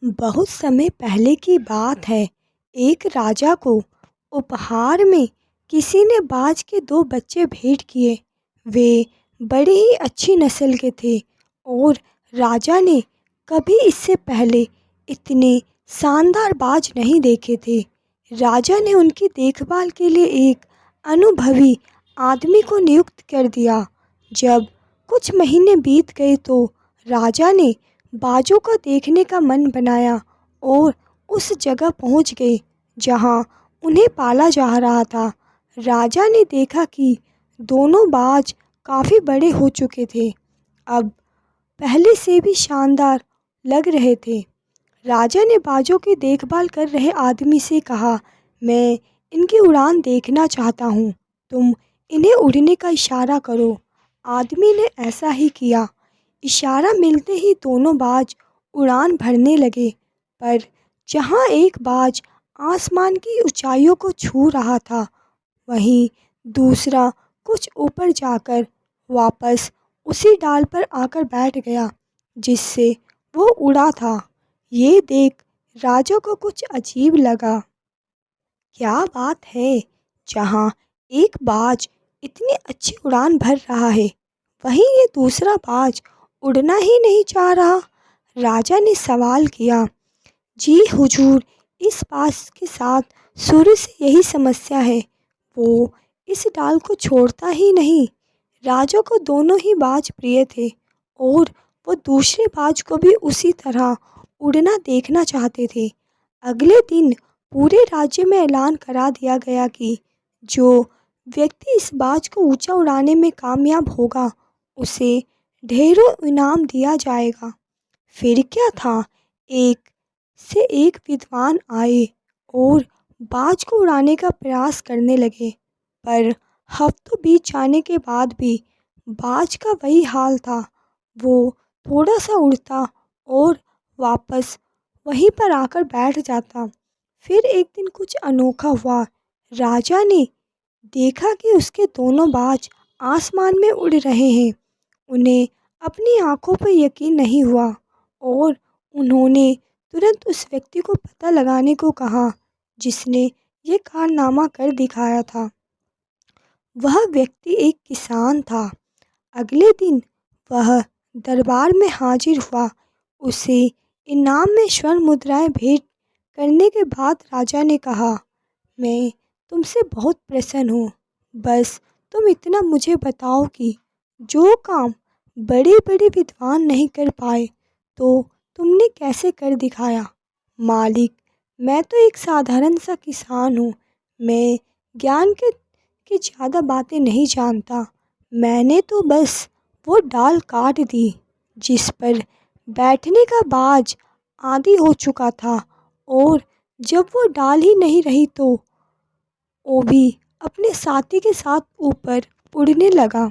बहुत समय पहले की बात है। एक राजा को उपहार में किसी ने बाज के दो बच्चे भेंट किए। वे बड़े ही अच्छी नस्ल के थे और राजा ने कभी इससे पहले इतने शानदार बाज नहीं देखे थे। राजा ने उनकी देखभाल के लिए एक अनुभवी आदमी को नियुक्त कर दिया। जब कुछ महीने बीत गए तो राजा ने बाजों को देखने का मन बनाया और उस जगह पहुंच गए जहां उन्हें पाला जा रहा था। राजा ने देखा कि दोनों बाज काफ़ी बड़े हो चुके थे, अब पहले से भी शानदार लग रहे थे। राजा ने बाजों की देखभाल कर रहे आदमी से कहा, मैं इनकी उड़ान देखना चाहता हूँ, तुम इन्हें उड़ने का इशारा करो। आदमी ने ऐसा ही किया। इशारा मिलते ही दोनों बाज उड़ान भरने लगे, पर जहाँ एक बाज आसमान की ऊंचाइयों को छू रहा था, वहीं दूसरा कुछ ऊपर जाकर वापस उसी डाल पर आकर बैठ गया जिससे वो उड़ा था। ये देख राजा को कुछ अजीब लगा। क्या बात है, जहाँ एक बाज इतनी अच्छी उड़ान भर रहा है, वहीं ये दूसरा बाज उड़ना ही नहीं चाह रहा। राजा ने सवाल किया, जी हुजूर, इस बाज के साथ शुरू से यही समस्या है, वो इस डाल को छोड़ता ही नहीं। राजा को दोनों ही बाज प्रिय थे और वो दूसरे बाज को भी उसी तरह उड़ना देखना चाहते थे। अगले दिन पूरे राज्य में ऐलान करा दिया गया कि जो व्यक्ति इस बाज को ऊंचा उड़ाने में कामयाब होगा, उसे ढेरों इनाम दिया जाएगा। फिर क्या था, एक से एक विद्वान आए और बाज को उड़ाने का प्रयास करने लगे, पर हफ्तों बीत जाने के बाद भी बाज का वही हाल था। वो थोड़ा सा उड़ता और वापस वहीं पर आकर बैठ जाता। फिर एक दिन कुछ अनोखा हुआ। राजा ने देखा कि उसके दोनों बाज आसमान में उड़ रहे हैं। उन्हें अपनी आंखों पर यकीन नहीं हुआ और उन्होंने तुरंत उस व्यक्ति को पता लगाने को कहा जिसने ये कारनामा कर दिखाया था। वह व्यक्ति एक किसान था। अगले दिन वह दरबार में हाजिर हुआ। उसे इनाम में स्वर्ण मुद्राएं भेंट करने के बाद राजा ने कहा, मैं तुमसे बहुत प्रसन्न हूँ, बस तुम इतना मुझे बताओ कि जो काम बड़े बड़े विद्वान नहीं कर पाए तो तुमने कैसे कर दिखाया। मालिक, मैं तो एक साधारण सा किसान हूँ, मैं ज्ञान की ज़्यादा बातें नहीं जानता। मैंने तो बस वो डाल काट दी जिस पर बैठने का बाज आदी हो चुका था, और जब वो डाल ही नहीं रही तो वो भी अपने साथी के साथ ऊपर उड़ने लगा।